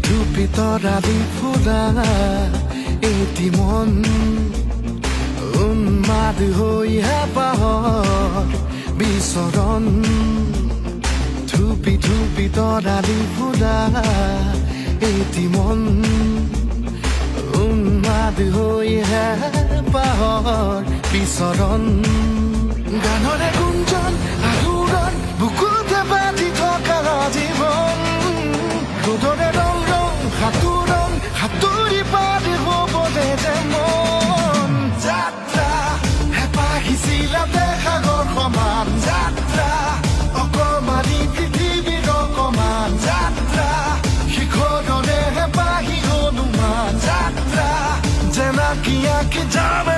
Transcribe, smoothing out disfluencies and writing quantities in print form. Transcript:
ধুপি তৰালি ফুৰা এটি মন উন্মাদ হৈ হেঁপাহৰ বিচৰণ ধুপি ধুপি তৰালি ফুৰা এটি মন উন্মাদ হৈ হেঁপাহৰ বিচৰণ গানৰে গুঞ্জন আহুৰণ বুকুতে বাজি থকা জীৱন ৰ'দৰে ৰং ৰং সাঁতোৰণ সাঁতুৰি পাৰি হ'বলে যে মন যাত্ৰা হেঁপাহিছিলা সাগৰ সমান যাত্ৰা অকমানি পৃথিৱীৰ অকমান যাত্ৰা শিখৰৰে হেঁপাহি হনুমান যাত্ৰা জেনাকি আঁকি যাবে